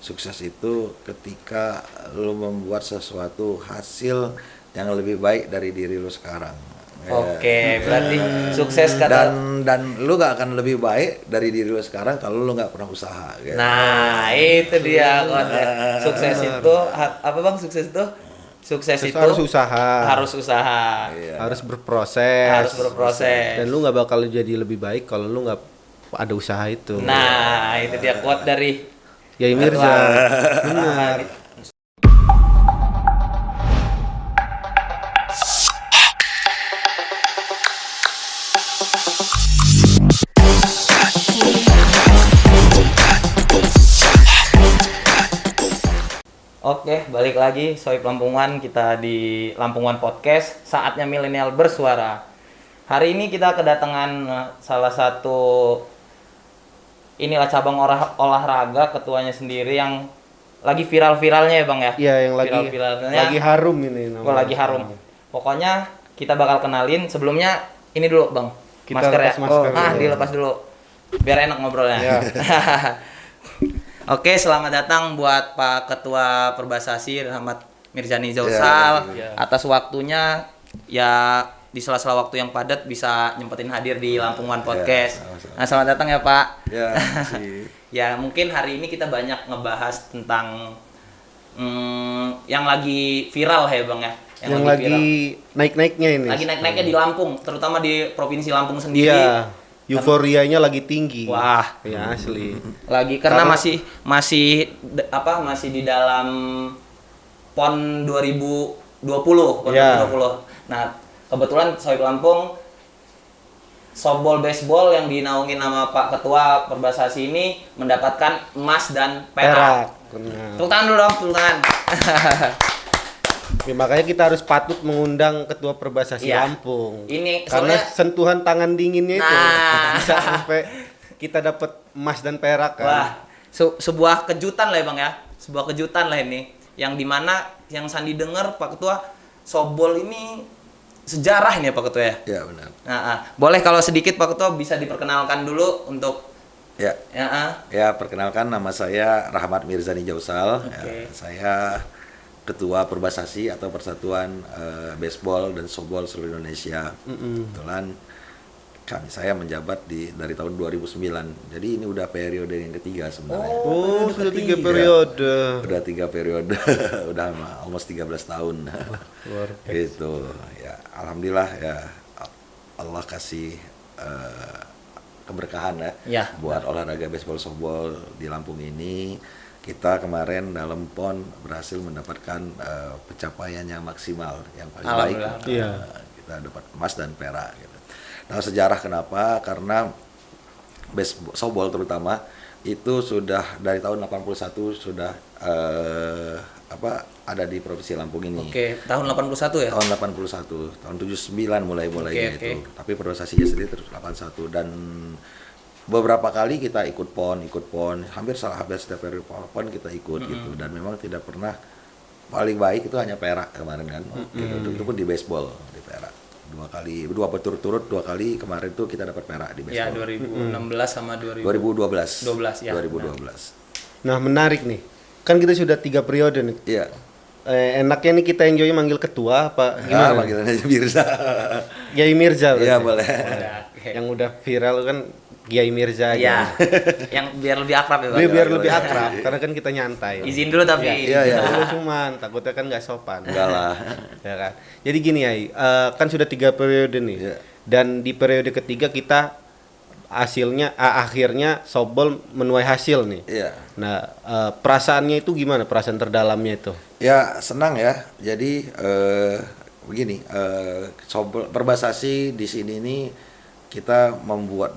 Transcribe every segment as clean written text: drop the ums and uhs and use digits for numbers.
Sukses itu ketika lu membuat sesuatu hasil yang lebih baik dari diri lu sekarang. Oke, berarti sukses kata. Dan lu gak akan lebih baik dari diri lu sekarang kalau lu gak pernah usaha. Gitu. Nah, itu dia konsep. Sukses itu apa Bang? Sukses itu Harus usaha. Harus usaha. Iya. Harus berproses. Harus berproses. Dan lu nggak bakal jadi lebih baik kalau lu nggak ada usaha itu. Nah, itu dia quote dari Yai Mirza. Benar. Oke, balik lagi Sohib Lampungan, kita di Lampungan Podcast, saatnya milenial bersuara. Hari ini kita kedatangan salah satu inilah cabang olahraga, ketuanya sendiri yang lagi viral-viralnya ya Bang ya? Iya, yang lagi harum ini namanya. Lagi harum. Pokoknya kita bakal kenalin, sebelumnya ini dulu Bang, Kita masker ya? lepas masker dulu. Dilepas dulu, biar enak ngobrolnya. Ya. Oke, selamat datang buat Pak Ketua Perbasasi Rahmat Mirzani Jausal atas waktunya ya di sela-sela waktu yang padat bisa nyempetin hadir di Lampungan Podcast. Nah, selamat datang ya Pak. Ya, Ya mungkin hari ini kita banyak ngebahas tentang yang lagi viral ya Bang ya. Yang lagi naik-naiknya ini. Lagi naik-naiknya di Lampung, terutama di Provinsi Lampung sendiri. Iya. Euforianya lagi tinggi. Wah, Ya asli. lagi karena masih di dalam PON 2020, PON Ya. 2020. Nah, kebetulan Sohib Lampung softball baseball yang dinaungin nama Pak Ketua Perbasasi ini mendapatkan emas dan perak. Benar. Tepuk tangan dulu dong, tepuk tangan. Ya, makanya kita harus patut mengundang Ketua Perbasasi Iya. Lampung. Ini Karena soalnya sentuhan tangan dinginnya itu Nah. bisa sampai kita dapat emas dan perak kan. wah, sebuah kejutan lah ya Bang ya. Sebuah kejutan lah ini. Yang dimana yang Sandi dengar Pak Ketua softball ini sejarah ini ya Pak Ketua ya. ya benar. Nah, boleh kalau sedikit Pak Ketua bisa diperkenalkan dulu untuk Ya, ya. ya perkenalkan nama saya Rahmat Mirzani Jausal. Oke. Ya, saya Ketua Perbasasi atau Persatuan Baseball dan Softball seluruh Indonesia. Kebetulan saya menjabat dari tahun 2009. Jadi ini udah periode yang ketiga sebenarnya. Oh, sudah 3 periode. Udah 3 periode, udah almost 13 tahun. Luar Gitu. Ya, alhamdulillah ya Allah kasih keberkahan Ya. buat olahraga baseball softball di Lampung ini. Kita kemarin dalam PON berhasil mendapatkan pencapaian yang maksimal, yang paling baik. Alhamdulillah. Iya. Kita dapat emas dan perak. Gitu. Nah, sejarah kenapa? Karena baseball, softball terutama itu sudah dari tahun 81 sudah ada di Provinsi Lampung ini. Oke, tahun 81 ya? Tahun 81, tahun 79 mulai-mulainya Oke. itu. Tapi Perbasasinya sendiri terus 81 dan beberapa kali kita ikut PON, hampir setiap periode PON kita ikut gitu, dan memang tidak pernah paling baik itu hanya perak kemarin kan, gitu. Itu pun di baseball di perak dua berturut-turut 2 kali kemarin tuh kita dapat perak di Ya, baseball. 2016 sama 2012. 12 ya. 2012. Nah, menarik nih. Kan kita sudah 3 periode nih. Iya. Enaknya nih kita enjoy manggil ketua apa gimana? Panggilan aja Mirza. Yai Mirza. Iya, berarti. boleh. Oke. Yang udah viral kan Yai Mirza Iya. gitu. Yang biar lebih akrab ya Bang. Biar lebih akrab karena kan kita nyantai. Izin dulu tapi. Iya. Cuman takutnya kan nggak sopan. Enggak lah. Ya kan. Jadi gini ya, kan sudah 3 periode nih. Iya. Dan di periode ketiga kita akhirnya softball menuai hasil nih. Iya. Nah, perasaannya itu gimana? Perasaan terdalamnya itu? Ya senang ya. Jadi begini, softball Perbasasi di sini nih kita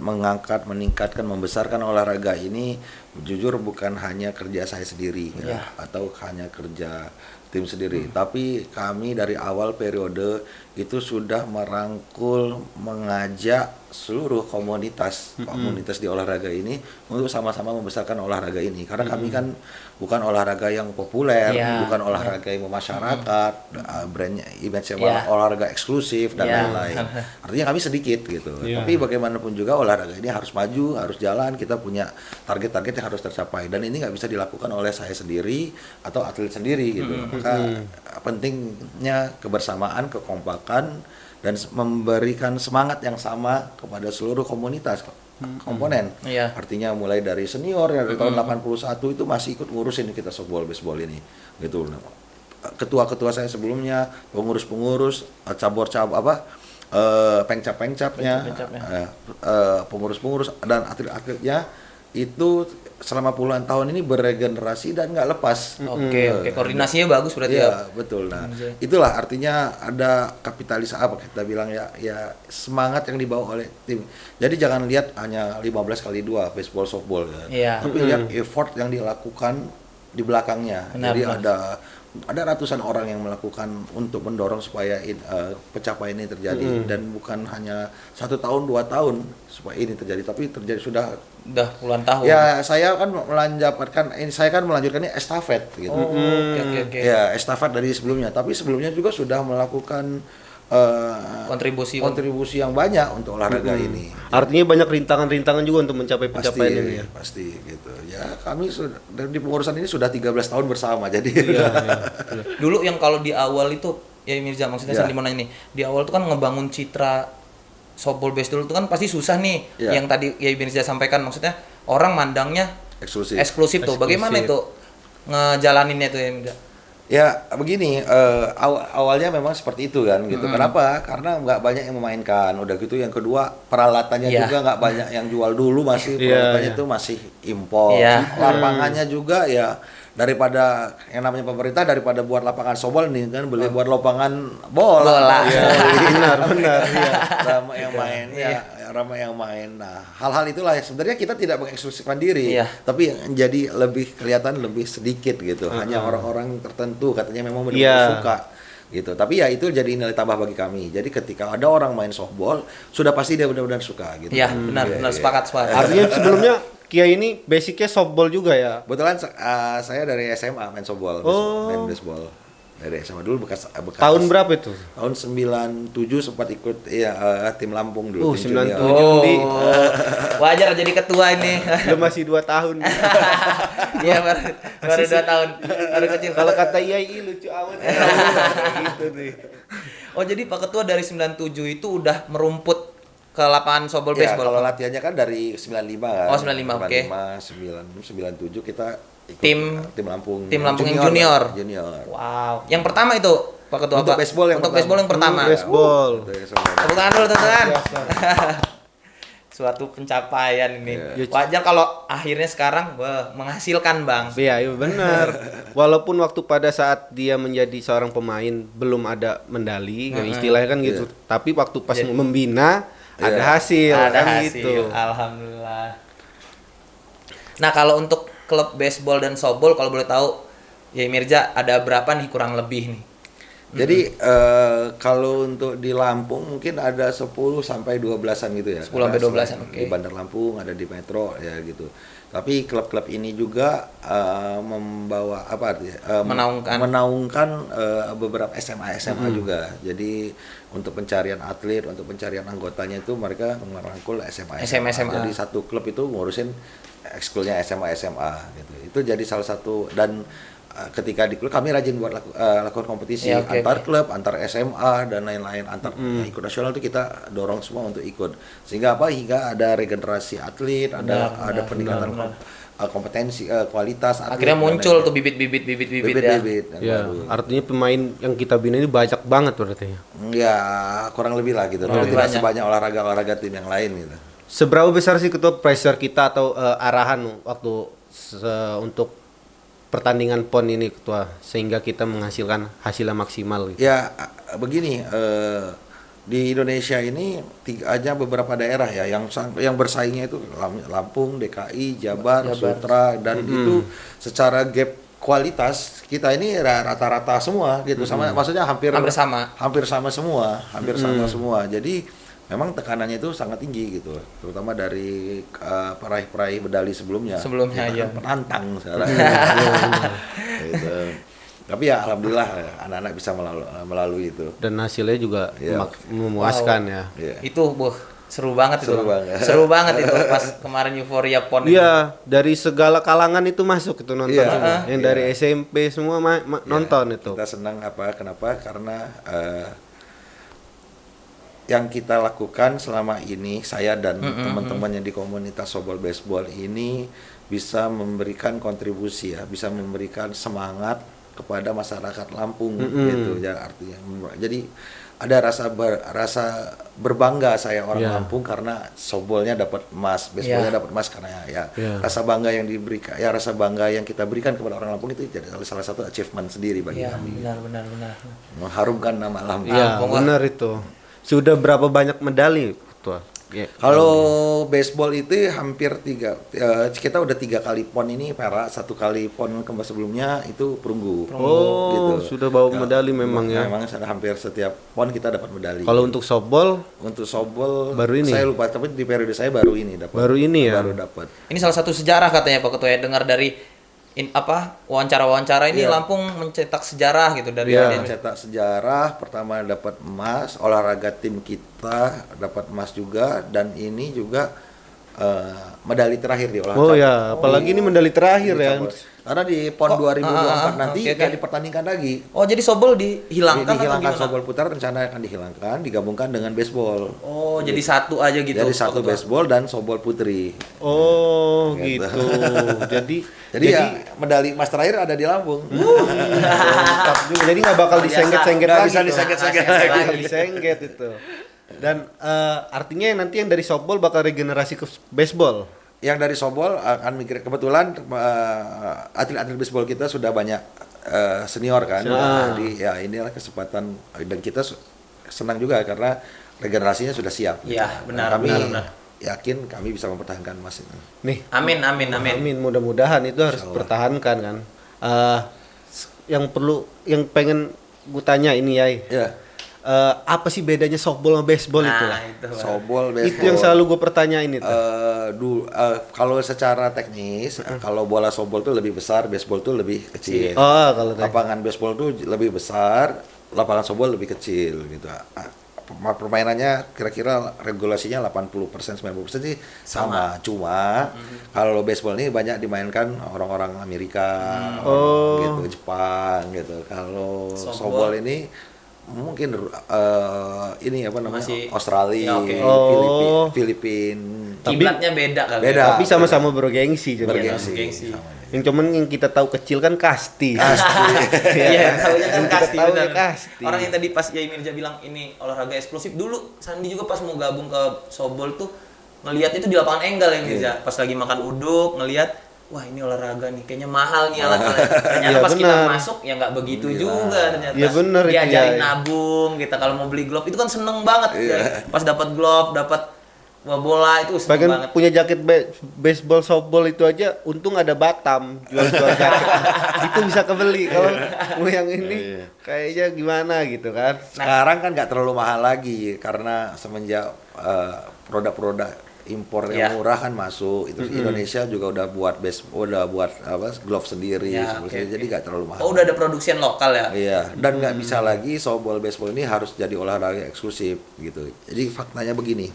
mengangkat, meningkatkan, membesarkan olahraga ini jujur bukan hanya kerja saya sendiri ya, atau hanya kerja tim sendiri, tapi kami dari awal periode itu sudah merangkul, mengajak seluruh komunitas di olahraga ini untuk sama-sama membesarkan olahraga ini, karena kami kan bukan olahraga yang populer, bukan olahraga yang memasyarakat, brandnya image-nya olahraga eksklusif dan lain-lain. Artinya kami sedikit gitu. Tapi bagaimanapun juga olahraga ini harus maju, harus jalan. Kita punya target-target yang harus tercapai, dan ini nggak bisa dilakukan oleh saya sendiri atau atlet sendiri gitu. Maka pentingnya kebersamaan, kekompakan, dan memberikan semangat yang sama kepada seluruh komunitas komponen. Artinya mulai dari senior yang dari tahun 81 itu masih ikut ngurusin kita softball baseball ini gitu. Ketua-ketua saya sebelumnya, pengurus-pengurus, pengcap-pengcapnya, pengurus-pengurus dan atlet-atletnya itu selama puluhan tahun ini beregenerasi dan nggak lepas. Oke, koordinasinya bagus berarti ya. Betul. Nah, itulah artinya ada kapitalis apa kita bilang ya semangat yang dibawa oleh tim. Jadi jangan lihat hanya 15x2 baseball softball ya. Tapi lihat effort yang dilakukan di belakangnya. Jadi ada ratusan orang yang melakukan untuk mendorong supaya pencapaian ini terjadi, dan bukan hanya 1 tahun 2 tahun supaya ini terjadi, tapi terjadi sudah puluhan tahun. Ya, saya kan melanjutkan ini estafet gitu. Ya, estafet dari sebelumnya, tapi sebelumnya juga sudah melakukan kontribusi yang banyak untuk olahraga ini. Artinya banyak rintangan-rintangan juga untuk mencapai pencapaian ini ya. Pasti gitu. Ya, kami sudah di pengurusan ini sudah 13 tahun bersama. Jadi dulu yang kalau di awal itu ya Mirza, maksudnya saya mau nanya nih, di awal itu kan ngebangun citra softball base dulu itu kan pasti susah nih. Yang tadi ya Mirza sampaikan, maksudnya orang mandangnya eksklusif tuh. Bagaimana itu ngejalaninnya tuh ya Mirza? Ya begini, awalnya memang seperti itu kan gitu. Kenapa? Karena nggak banyak yang memainkan. Udah gitu, yang kedua peralatannya juga nggak banyak yang jual dulu, masih peralatannya itu masih impor. Lapangannya juga ya, daripada yang namanya pemerintah, daripada buat lapangan softball nih kan beli buat lapangan bola. Benar. Ramai yang main. Nah, hal-hal itulah yang sebenarnya kita tidak mengeksklusifkan diri, tapi yang jadi lebih kelihatan lebih sedikit gitu. Hanya orang-orang tertentu katanya memang benar-benar suka gitu. Tapi ya itu jadi nilai tambah bagi kami. Jadi ketika ada orang main softball, sudah pasti dia benar-benar suka gitu. Iya, benar, sepakat. Artinya sebelumnya Kia ini basicnya softball juga ya? Kebetulan saya dari SMA main softball, main baseball. Dari SMA dulu bekas tahun berapa itu? Tahun 97 sempat ikut tim Lampung dulu. 97 wajar jadi ketua ini. Lu masih 2 tahun. Iya, baru 2 tahun. Baru kecil. Kalau kata IAI lucu amat. Gitu nih. Oh, jadi Pak Ketua dari 97 itu udah merumput ke lapangan softball baseball. Kalau latihannya kan dari 95 kan. Oh, 95, oke. 97 kita ikut tim Lampung. Tim Lampung yang junior. Wow. Yang pertama itu Pak Ketua untuk baseball yang pertama. Baseball. Tepuk tangan dulu, teman-teman. Suatu pencapaian ini. Wajar kalau akhirnya sekarang menghasilkan, Bang. Iya, benar. Walaupun waktu pada saat dia menjadi seorang pemain belum ada medali, istilahnya kan gitu. Tapi waktu pas membina ada hasil. Gitu. Alhamdulillah. Nah, kalau untuk klub baseball dan softball kalau boleh tahu ya Mirza ada berapa nih kurang lebih nih? Jadi kalau untuk di Lampung mungkin ada 10 sampai 12-an gitu ya. 10 sampai 12-an, oke. Di Bandar Lampung, ada di Metro ya gitu. Tapi klub-klub ini juga membawa apa artinya? Menaungkan beberapa SMA juga. Jadi untuk pencarian atlet, untuk pencarian anggotanya itu mereka merangkul SMA. Jadi satu klub itu ngurusin ekskulnya SMA gitu. Itu jadi salah satu, dan ketika di klub kami rajin buat lakukan kompetisi antar klub, antar SMA dan lain-lain, antar ikut nasional itu kita dorong semua untuk ikut. Hingga ada regenerasi atlet, ada peningkatan kompetensi, kualitas atlet. Akhirnya muncul tuh bibit-bibit ya. Artinya pemain yang kita bina ini banyak banget berarti ya. Ya, kurang lebih lah gitu. Tapi tidak sebanyak olahraga tim yang lain gitu. Seberapa besar sih Ketua pressure kita atau arahan waktu untuk pertandingan PON ini Ketua, sehingga kita menghasilkan hasil yang maksimal gitu? Ya begini, di Indonesia ini hanya beberapa daerah ya yang bersaingnya itu Lampung, DKI, Jabar, Sutra, dan itu secara gap kualitas kita ini rata-rata semua gitu, sama, maksudnya hampir sama semua. Jadi memang tekanannya itu sangat tinggi gitu, terutama dari peraih-peraih medali sebelumnya. Sebelumnya, kita ya. kan penantang sekarang. Gitu. Tapi ya alhamdulillah anak-anak bisa melalui itu. Dan hasilnya juga Iya. memuaskan ya. Iya. Itu seru banget itu. Seru banget. Seru banget itu pas kemarin euforia PON itu. Iya, dari segala kalangan itu masuk itu nonton Iya. semua. Yang dari Iya. SMP semua nonton itu. Kita senang kenapa? Karena yang kita lakukan selama ini, saya dan teman-teman yang di komunitas softball baseball ini bisa memberikan kontribusi ya, bisa memberikan semangat kepada masyarakat Lampung gitu ya, artinya. Jadi ada rasa berbangga saya orang Lampung karena softballnya dapat emas, baseballnya dapat emas, karena ya rasa bangga yang diberikan, ya rasa bangga yang kita berikan kepada orang Lampung itu jadi salah satu achievement sendiri bagi kami. Benar. Mengharumkan nama Lampung. Iya, benar itu. Sudah berapa banyak medali tuh? Ya. Kalau baseball itu hampir kita udah 3 kali PON ini perak, 1 kali PON kemarin sebelumnya itu perunggu. Oh, gitu. sudah bawa medali memang ya. Memang hampir setiap PON kita dapat medali. Kalau untuk softball baru ini? Saya lupa, tapi di periode saya baru ini dapat. Baru ini ya? Baru dapat. Ini salah satu sejarah katanya Pak Ketua ya, dengar dari wawancara-wawancara ini Lampung mencetak sejarah gitu dari Mencetak sejarah, pertama dapat emas, olahraga tim kita dapat emas juga, dan ini juga medali terakhir di olahraga. Oh ya, apalagi ini medali terakhir ya. Karena di PON 2024 nanti nggak dipertandingkan lagi. Oh, jadi softball dihilangkan atau Dihilangkan, gimana? softball putar rencana akan dihilangkan, digabungkan dengan baseball. Oh, jadi satu aja gitu. Jadi Pak satu Ketua. baseball dan softball putri. Oh, Gitu. gitu. Jadi ya medali emas terakhir ada di Lampung. mantap juga. Jadi nggak bakal disengget-sengget Nggak lagi. bisa tuh. disengget-sengget Nggak lagi. bakal disengget itu. Dan artinya nanti yang dari softball bakal regenerasi ke baseball. Yang dari softball akan mikir, kebetulan atlet-atlet baseball kita sudah banyak senior kan. Jadi ya inilah kesempatan, dan kita senang juga karena regenerasinya sudah siap. Iya, benar, Kami benar. yakin kami bisa mempertahankan emas ini. Nih, Amin. amin. Mudah-mudahan itu harus dipertahankan kan. Yang pengen gue tanya ini Yai. Ya. Apa sih bedanya softball sama baseball itu? Itu. Softball, baseball. Itu yang selalu gue pertanyain itu. Kalau secara teknis, kalau bola softball tuh lebih besar, baseball tuh lebih kecil. Oh, kalau Lapangan baseball tuh lebih besar, lapangan softball lebih kecil gitu. Permainannya kira-kira regulasinya 80% 90% sih sama. Cuma kalau baseball ini banyak dimainkan orang-orang Amerika, orang gitu, Jepang gitu. Kalau softball ini mungkin ini apa namanya, Masih- Australia, ya, oke. Filipina. Kiblatnya beda kali. Beda. Tapi sama-sama bergengsi juga. Bergengsi. Yang cuman yang kita tahu kecil kan kasti. Iya, tahunya kan Yang kita kasti. tahu benar. ya kasti. Orang yang tadi pas Yai Mirza bilang ini olahraga eksplosif, dulu Sandi juga pas mau gabung ke softball tuh ngelihat itu di lapangan enggal ya Mirza. Pas lagi makan uduk ngelihat, wah ini olahraga nih, kayaknya mahal nih alat-alat. Ternyata Iya, pas kita benar. masuk ya nggak begitu juga ternyata. Iya, benar itu, Diajarin ya. nabung, kita kalau mau beli glove itu kan seneng banget. Ya. Pas dapat glove, dapat bola itu seneng Bahkan banget. punya jaket baseball softball itu aja untung ada Batam jual-jual jaket. Itu bisa kebeli. Kalau mau yang ini kayaknya gimana gitu kan. Sekarang kan nggak terlalu mahal lagi karena semenjak produk-produk impor yang murah kan masuk. Itu Indonesia juga udah buat glove sendiri, Ya, jadi nggak terlalu mahal. Oh, udah ada produksian lokal ya? Iya, dan nggak bisa lagi softball baseball ini harus jadi olahraga eksklusif gitu. Jadi faktanya begini.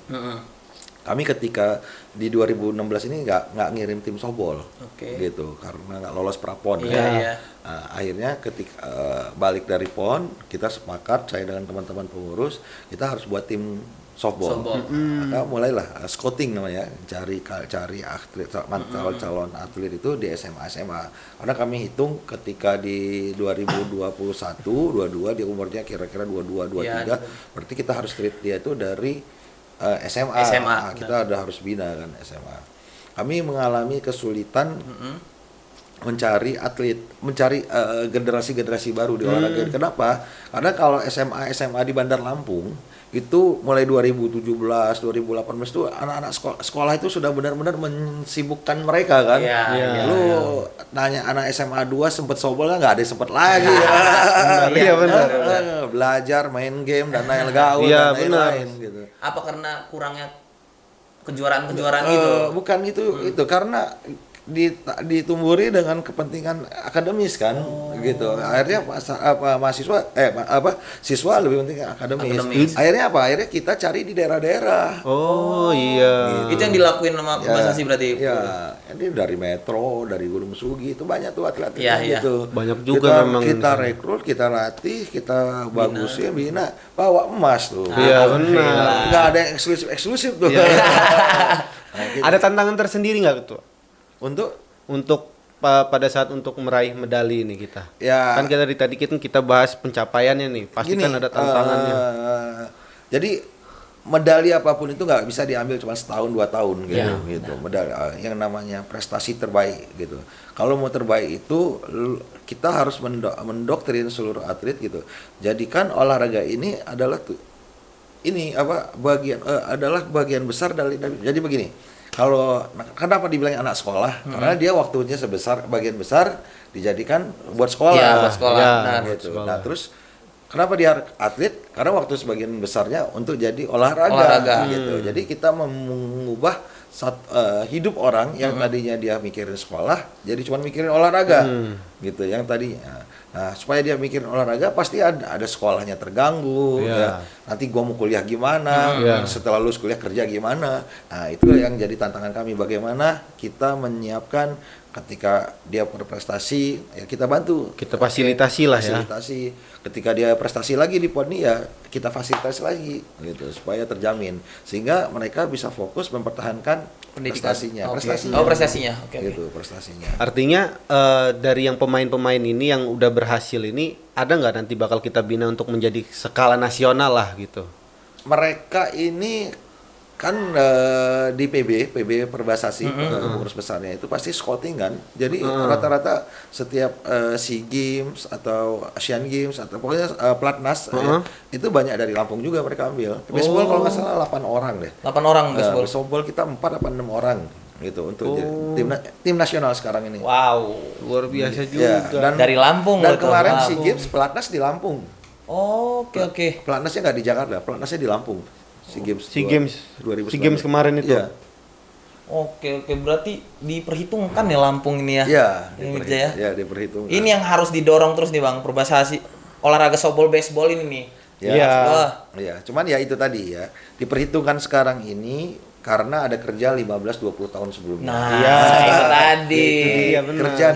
Kami ketika di 2016 ini nggak ngirim tim softball, gitu, karena nggak lolos prapon. Iya. Nah, akhirnya ketika balik dari PON, kita sepakat, saya dengan teman-teman pengurus, kita harus buat tim softball. Maka mulailah scouting namanya, cari atlet, calon atlet itu di SMA. Karena kami hitung ketika di 2021, 22 dia umurnya kira-kira 22, 23, berarti kita harus treat dia itu dari SMA. Nah, kita udah harus bina kan SMA. Kami mengalami kesulitan mencari atlet, mencari generasi-generasi baru di olahraga ini. Kenapa? Karena kalau SMA di Bandar Lampung itu mulai 2017, 2018 tuh anak-anak sekolah itu sudah benar-benar mensibukkan mereka kan. Lu nanya anak SMA 2 sempet sobol nggak ada yang sempet lagi. Iya benar. Belajar, main game dan lain gaul Iya, dan lain-lain gitu. Apa karena kurangnya kejuaraan-kejuaraan gitu? Bukan itu karena ditumburi dengan kepentingan akademis kan gitu. Akhirnya siswa lebih penting akademis. Akhirnya apa? Akhirnya kita cari di daerah-daerah. Oh iya. Itu yang dilakuin sama Perbasasi berarti. Ya, ini dari Metro, dari Gunung Sugi itu banyak tuh atlet-atlet gitu. Banyak juga memang kita rekrut, kita latih, kita bagusin, bina, bawa emas tuh. Iya benar. Nggak ada yang eksklusif tuh. Nah, gitu. Ada tantangan tersendiri nggak tuh? Untuk Pada saat untuk meraih medali ini kita. ya Kan tadi kita bahas pencapaiannya nih. Pasti gini, kan ada tantangannya. Jadi medali apapun itu nggak bisa diambil cuma setahun 2 tahun gitu. Medali yang namanya prestasi terbaik gitu. Kalau mau terbaik itu kita harus mendoktrin seluruh atlet gitu. Jadikan olahraga ini adalah bagian besar dari jadi begini. Kalau kenapa dibilang anak sekolah? Karena dia waktunya bagian besar dijadikan buat sekolah. Iya, buat sekolah. Gitu. Nah, terus kenapa dia atlet? Karena waktu sebagian besarnya untuk jadi olahraga. Gitu. Jadi kita mengubah hidup orang yang tadinya dia mikirin sekolah, jadi cuma mikirin olahraga. Gitu. Yang tadinya. Nah, supaya dia mikirin olahraga pasti ada sekolahnya terganggu. Ya. Nanti gua mau kuliah gimana? Setelah lulus kuliah kerja gimana? Nah, itu yang jadi tantangan kami, bagaimana kita menyiapkan ketika dia berprestasi ya kita bantu, Kita fasilitasi lah ya. Ketika dia prestasi lagi di PON ya kita fasilitasi lagi gitu supaya terjamin sehingga mereka bisa fokus mempertahankan prestasinya. Prestasinya. Gitu, prestasinya. Artinya dari yang pemain-pemain ini yang udah berhasil ini ada nggak nanti bakal kita bina untuk menjadi skala nasional lah gitu? Mereka ini kan di PB Perbasasi pengurus besarnya itu pasti scouting kan. Jadi rata-rata setiap SEA Games atau Asian Games atau pokoknya Platnas itu banyak dari Lampung juga mereka ambil. Baseball kalau nggak salah 8 orang deh. 8 orang baseball. Baseball kita 4 atau 6 orang gitu untuk tim nasional sekarang ini. Wow, Luar biasa Ya, juga. dari Lampung. Dan loh, kemarin Lampung. SEA Games Pelatnas di Lampung. Oke. Pelatnasnya nggak di Jakarta, Pelatnasnya di Lampung. SEA Games 2019 kemarin itu. Iya. Oke, berarti diperhitungkan ya Lampung ini ya. Iya, Ini diperhitungkan. yang harus didorong terus nih Bang, Perbasasi olahraga softball baseball ini nih. Iya, cuman ya itu tadi ya, diperhitungkan sekarang ini karena ada kerja 15-20 tahun sebelumnya. Nah, itu tadi.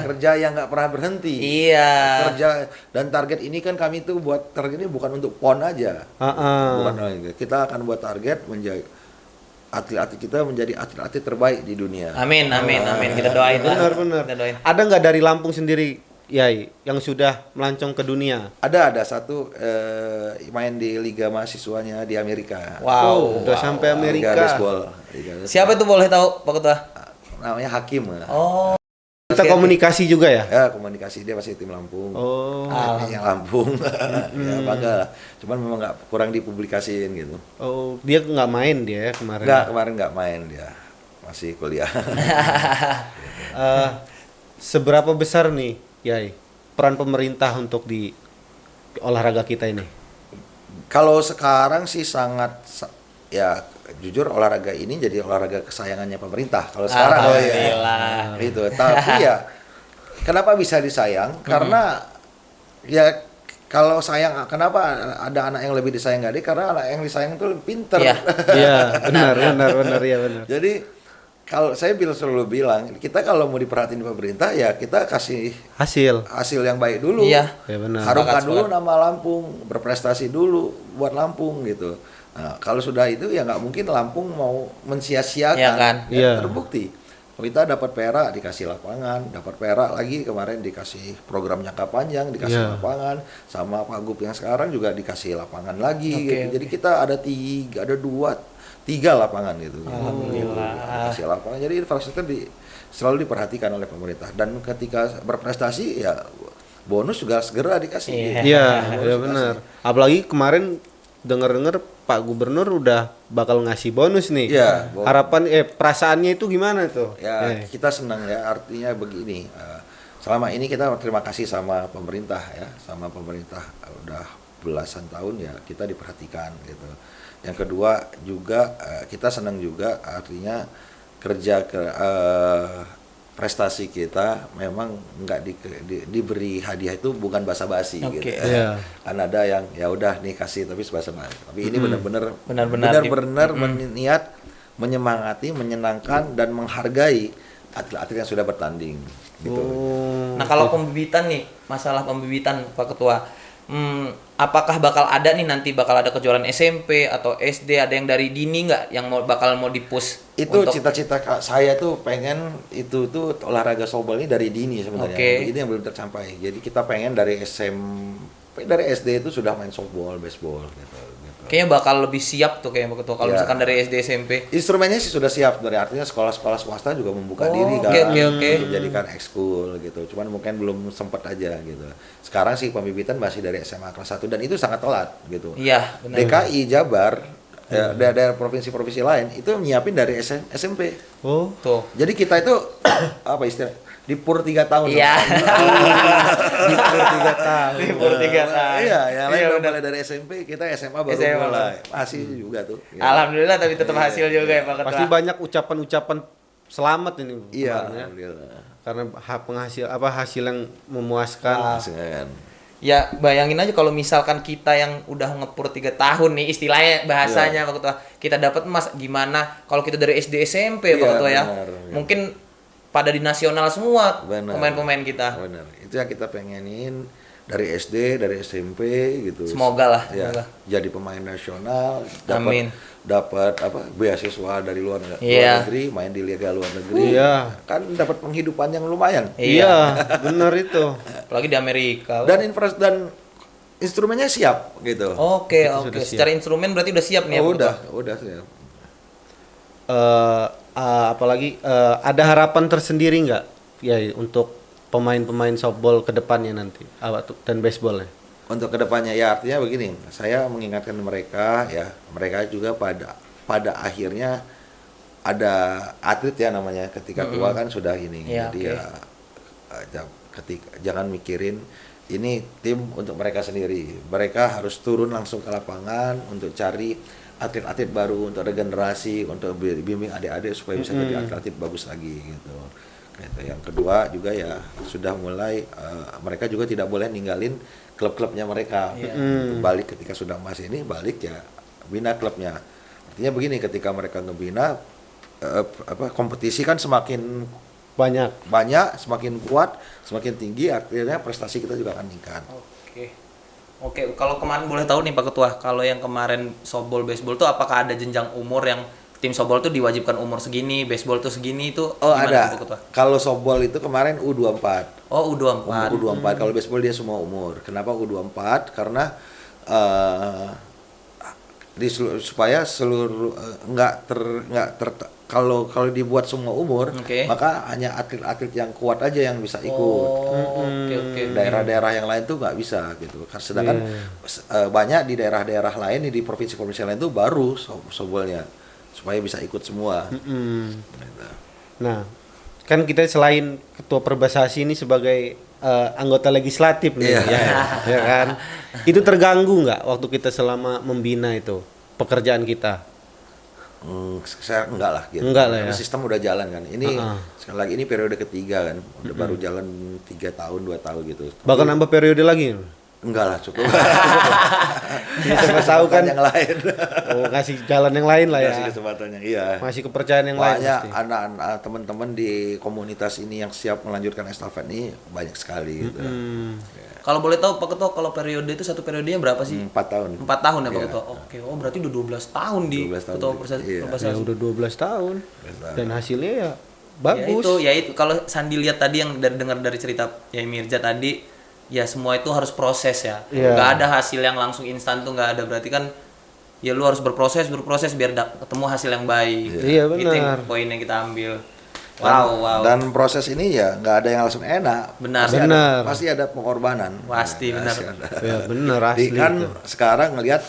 Kerja yang nggak pernah berhenti. Iya. Kerja dan target ini kan kami tuh buat target ini bukan untuk PON aja. Bukan lagi. Kita akan buat target menjadi atlet-atlet kita menjadi atlet-atlet terbaik di dunia. Amin. Kita doain lah. Benar. Kita doain. Ada nggak dari Lampung sendiri, Yai, yang sudah melancong ke dunia? Ada satu main di liga mahasiswanya di Amerika. Wow. Udah sampai Amerika. Liga baseball. Siapa itu boleh tahu Pak Ketua? Namanya Hakim. Oh. Kita komunikasi juga ya? Ya, komunikasi dia masih tim Lampung. Oh. Yang Lampung. Ya bangga lah. Cuman memang kurang dipublikasiin gitu. Oh, dia nggak main dia kemarin. Kemarin nggak main dia. Masih kuliah. Seberapa besar nih, Yai, peran pemerintah untuk di olahraga kita ini? Kalau sekarang sih sangat ya jujur olahraga ini jadi olahraga kesayangannya pemerintah. Kalau sekarang itu. Tapi ya kenapa bisa disayang? Karena ya kalau sayang, kenapa ada anak yang lebih disayang dari? Karena anak yang disayang itu lebih pinter. Iya, benar ya benar. Jadi kalau saya selalu bilang, kita kalau mau diperhatiin pemerintah ya kita kasih hasil yang baik dulu. Iya. Ya benar. Harumkan dulu nama Lampung, berprestasi dulu buat Lampung gitu. Nah, kalau sudah itu ya nggak mungkin Lampung mau mensia-siakan. Iya kan? Ya, terbukti. Kita dapat perak dikasih lapangan, dapat perak lagi kemarin dikasih program jangka panjang dikasih lapangan, sama Pak Gup yang sekarang juga dikasih lapangan lagi. Gitu. Jadi kita ada 3 lapangan gitu. Alhamdulillah. Dikasih lapangan. Jadi infrastruktur selalu diperhatikan oleh pemerintah, dan ketika berprestasi ya bonus juga segera dikasih. Iya, iya benar. Apalagi kemarin dengar-dengar Pak Gubernur udah bakal ngasih bonus nih. Iya, Harapan perasaannya itu gimana tuh? Ya, kita senang ya, artinya begini. Selama ini kita terima kasih sama pemerintah ya, sama pemerintah udah belasan tahun ya kita diperhatikan gitu. Yang kedua juga kita senang juga, artinya prestasi kita memang nggak diberi hadiah itu bukan basa-basi gitu. Kan ada yang ya udah nih kasih tapi basa-basi. Tapi ini benar-benar niat menyemangati, menyenangkan dan menghargai atlet-atlet yang sudah bertanding gitu. Nah, kalau pembibitan nih, masalah pembibitan Pak Ketua, apakah bakal ada nih nanti bakal ada kejuaraan SMP atau SD, ada yang dari dini nggak yang bakal di-push? Itu cita-cita saya tuh pengen itu tuh olahraga softball ini dari dini sebenarnya. Ini yang belum tercapai. Jadi kita pengen dari SMP, dari SD itu sudah main softball, baseball gitu. Kayaknya bakal lebih siap tuh kayaknya Pak Ketua kalau misalkan dari SD SMP. Instrumennya sih sudah siap, dari artinya sekolah-sekolah swasta juga membuka diri kan untuk jadikan ekskul gitu. Cuman mungkin belum sempat aja gitu. Sekarang sih pembibitan masih dari SMA kelas 1 dan itu sangat telat gitu. Iya, benar. DKI, Jabar, daerah provinsi-provinsi lain itu nyiapin dari SMP. Oh, tuh. Jadi kita itu apa istilah? Dipur 3 tahun. Iya. Dipur 3 tahun. Dipur 3 tahun. Iya, yang lain mulai dari SMP, kita SMA baru mulai. Masih juga tuh. Ya. Alhamdulillah, tapi tetap hasil juga ya Pak Ketua. Pasti banyak ucapan-ucapan selamat ini. Iya, alhamdulillah. Karena hasil yang memuaskan. Ya bayangin aja kalau misalkan kita yang udah ngepur 3 tahun nih istilahnya bahasanya Pak Ketua, kita dapat emas, gimana kalau kita dari SD SMP Pak Ketua ya. Mungkin pada di nasional semua pemain-pemain kita. Benar. Itu yang kita pengenin dari SD, dari SMP gitu. Semoga lah. Ya, jadi pemain nasional, dapat beasiswa dari luar negeri, main di liga luar negeri. Kan dapat penghidupan yang lumayan. Iya, benar itu. Apalagi di Amerika. Dan instrumennya siap gitu. Oke. Secara instrumen berarti udah siap nih ya. Udah siap. Apalagi ada harapan tersendiri nggak ya untuk pemain-pemain softball ke depannya nanti dan baseball ya? Untuk kedepannya ya artinya begini, saya mengingatkan mereka juga pada akhirnya ada atlet ya namanya, ketika tua kan sudah ini, jadi jangan mikirin ini tim untuk mereka sendiri, mereka harus turun langsung ke lapangan untuk cari atlet-atlet baru, untuk regenerasi, untuk bimbing adik-adik supaya bisa jadi atlet bagus lagi gitu. Yang kedua juga ya sudah mulai mereka juga tidak boleh ninggalin klub-klubnya mereka. Balik ketika sudah masih ini balik ya bina klubnya. Artinya begini, ketika mereka ngebina kompetisi kan semakin banyak, semakin kuat, semakin tinggi, artinya prestasi kita juga akan meningkat. Oke, kalau kemarin boleh tahu nih Pak Ketua, kalau yang kemarin softball, baseball tuh apakah ada jenjang umur yang tim softball tuh diwajibkan umur segini, baseball tuh segini itu? Ada. Kalau softball itu kemarin U24. Oh, U24. U24. Kalau baseball dia semua umur. Kenapa U24? Karena supaya seluruh kalau dibuat semua umur, maka hanya atlet-atlet yang kuat aja yang bisa ikut. Daerah-daerah yang lain tuh nggak bisa gitu. Sedangkan banyak di daerah-daerah lain, di provinsi-provinsi lain tuh baru softballnya supaya bisa ikut semua. Nah, kan kita selain ketua Perbasasi ini sebagai anggota legislatif nih, ya kan? Itu terganggu nggak waktu kita selama membina itu pekerjaan kita? Saya enggak lah gitu. Ya. Sistem udah jalan kan. Ini sekali lagi ini periode ketiga kan. Udah baru jalan 3 tahun, 2 tahun gitu. Bakal nambah periode lagi? Enggak lah, cukup. Siapa tahu kan yang lain. Ngasih jalan yang lain lah ya. Ngasih kesempatan yang Masih kepercayaan yang lain. Banyak anak-anak teman-teman di komunitas ini yang siap melanjutkan estafet ini banyak sekali gitu. Kalau boleh tahu Pak Ketua, kalau periode itu satu periodenya berapa sih? 4 tahun. 4 tahun ya Pak Ketua. Oke, berarti udah 12 tahun di Ketua Perbasasi. Ya udah 12 tahun. Dan hasilnya ya bagus. Ya itu kalau Sandi lihat tadi yang dengar dari cerita Yai Mirza tadi, ya semua itu harus proses ya. Gak ada hasil yang langsung instan tuh nggak ada. Berarti kan ya lu harus berproses biar ketemu hasil yang baik. Iya benar. Itu yang poin yang kita ambil. Wow. Dan proses ini ya nggak ada yang langsung enak. Benar. Pasti ada pengorbanan. Pasti benar. Ya benar asli. Kan itu. sekarang ngelihat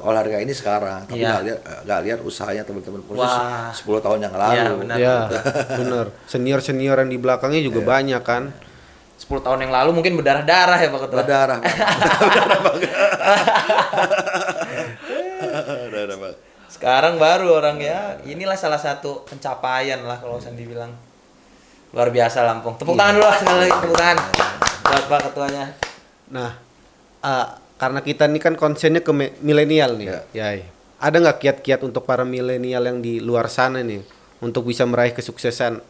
olahraga ini sekarang, tapi Iya. nggak lihat usahanya teman-teman proses Wah. 10 tahun yang lalu. Iya, benar. Ya, benar. Senior yang di belakangnya juga banyak kan. 10 tahun yang lalu mungkin berdarah-darah ya Pak Ketua. Berdarah. Berdarah banget. Sekarang baru orang ya, inilah salah satu pencapaian lah kalau Sandi bilang. Luar biasa Lampung. Tepuk tangan dulu lah sekali lagi, tepuk tangan buat Pak Ketuanya. Nah, karena kita ini kan konsennya ke milenial nih, Yai. Ada nggak kiat-kiat untuk para milenial yang di luar sana nih untuk bisa meraih kesuksesan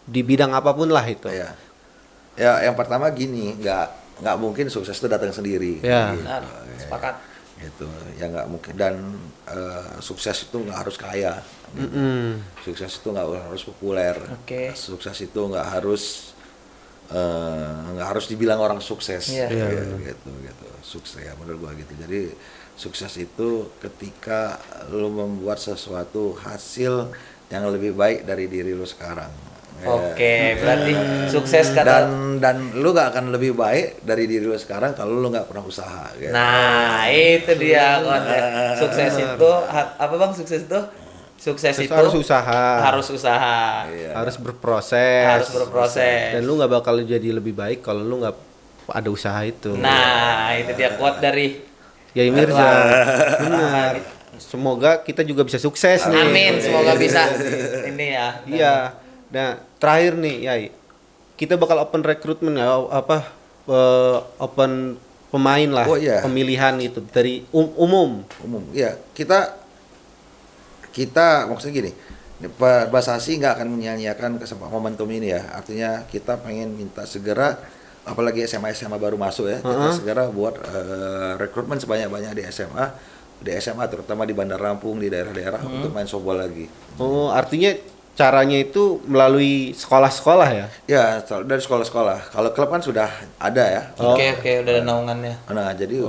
di bidang apapun lah itu? Ya, yang pertama gini, nggak mungkin sukses itu datang sendiri. Ya. Gitu. Benar, sepakat. Gitu, ya nggak mungkin. Dan sukses itu nggak harus kaya. Gitu. Sukses itu nggak harus populer. Oke. Sukses itu nggak harus dibilang orang sukses. Iya. Gitu. Sukses ya menurut gua gitu. Jadi sukses itu ketika lu membuat sesuatu hasil yang lebih baik dari diri lu sekarang. Oke, berarti sukses kata. Dan lu gak akan lebih baik dari diri lu sekarang kalau lu nggak pernah usaha. Gitu. Nah, itu dia konsep. Sukses itu apa Bang? Sukses itu Harus usaha. Harus usaha. Iya. Harus berproses. Harus berproses. Dan lu nggak bakal jadi lebih baik kalau lu nggak ada usaha itu. Nah, itu dia quote dari Yai Mirza. Benar. Semoga kita juga bisa sukses nih. Amin, semoga bisa ini ya. Iya. Nah, terakhir nih, Yai. Kita bakal open rekrutmen ya, open pemain lah, pemilihan itu dari umum. Ya, kita maksudnya gini, Basasi nggak akan menyanyiakan kesempatan momentum ini ya. Artinya kita pengen minta segera, apalagi SMA baru masuk ya, kita segera buat rekrutmen sebanyak-banyak di SMA terutama di Bandar Lampung, di daerah-daerah untuk main softball lagi. Oh, artinya caranya itu melalui sekolah-sekolah ya? Ya, dari sekolah-sekolah. Kalau klub kan sudah ada ya. Oke, udah ada naungannya. Nah, jadi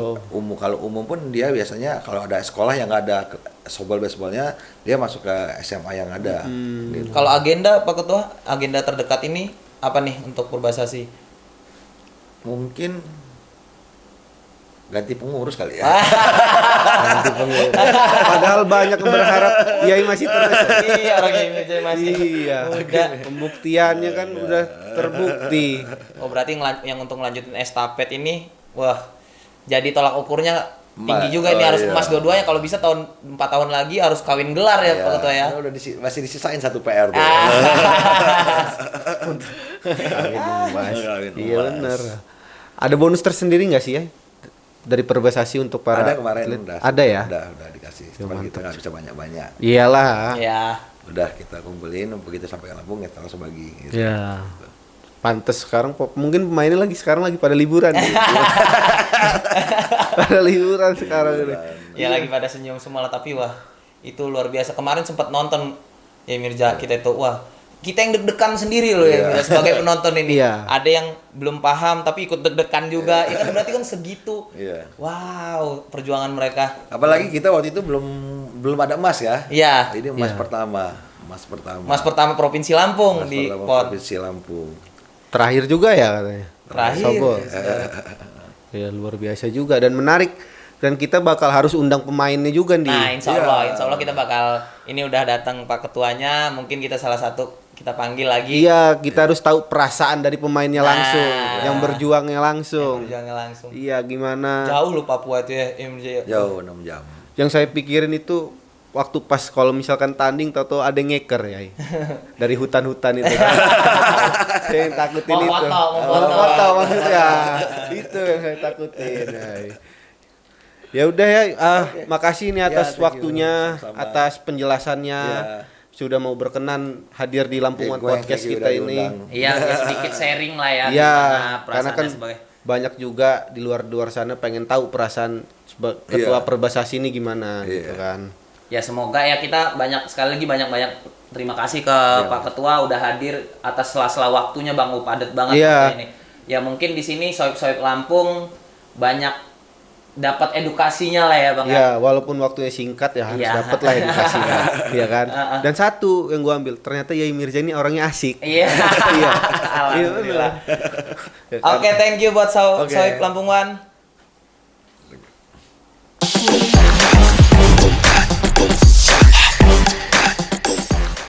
kalau umum pun dia biasanya kalau ada sekolah yang nggak ada softball baseballnya, dia masuk ke SMA yang ada. Gitu. Kalau agenda Pak Ketua, agenda terdekat ini apa nih untuk Perbasasi? Mungkin ganti pengurus kali ya. Ganti pengurus. Padahal banyak yang berharap Yai masih terus. Iya, orang ini masih. Iya. Udah. Pembuktiannya kan udah terbukti. Oh, berarti yang untuk ngelanjutin estafet ini, wah, jadi tolak ukurnya tinggi juga ini, harus emas dua-duanya. Kalau bisa 4 tahun lagi harus kawin gelar ya Pak Ketua ya. Udah masih disisain satu PR tuh. Kawin emas. Iya benar. Ada bonus tersendiri nggak sih ya dari Perbasasi untuk para ada kemarin atlet? udah. Ada ya? Udah dikasih. Cuma kita nggak bisa banyak-banyak. Iyalah. Ya. Udah kita kumpulin, begitu sampai Lampung kita langsung bagi. Gitu. Ya. Pantes sekarang mungkin pemainnya sekarang lagi pada liburan. Pada liburan sekarang ini. Ya lagi pada senyum semua lah, tapi wah itu luar biasa. Kemarin sempat nonton ya Mirza, kita itu wah kita yang deg-degan sendiri loh ya Mirza, sebagai penonton ini. Ada yang belum paham tapi ikut deg-degan juga. Itu kan berarti kan segitu. Wow, perjuangan mereka. Apalagi kita waktu itu belum ada emas ya. Iya. Ini emas pertama. Emas pertama Provinsi Lampung di PON. Provinsi Lampung. Terakhir juga ya katanya. Terakhir. Ya luar biasa juga dan menarik, dan kita bakal harus undang pemainnya juga nih. Nah, insya Allah kita bakal, ini udah datang Pak Ketuanya, mungkin kita salah satu kita panggil lagi. Iya, kita harus tahu perasaan dari pemainnya langsung, yang berjuangnya langsung. Iya, gimana? Jauh loh Papua itu ya, MJ. Jauh 6 jam. Yang saya pikirin itu waktu pas kalau misalkan tanding tahu ada ngeker ya dari hutan-hutan itu. Saya yang takutin mau itu. Foto maksudnya. Itu yang saya takutin. Ya udah ya, makasih nih atas waktunya, atas penjelasannya. Sudah mau berkenan hadir di Lampungan Podcast kita ini. Iya, sedikit sharing lah ya. Iya, karena kan banyak juga di luar sana pengen tahu perasaan ketua Perbasasi ini gimana gitu kan. Ya semoga ya kita sekali lagi banyak terima kasih ke Pak Ketua udah hadir atas sela-sela waktunya Bang, padat banget ini. Ya mungkin di sini soib-soib Lampung banyak dapat edukasinya lah ya Bang. Ya, walaupun waktunya singkat ya harus dapat lah edukasinya, ya kan. Dan satu yang gua ambil, ternyata Yai Mirza ini orangnya asik. Iya. Iya. Alhamdulillah. Oke, thank you buat Sohib Lampung One.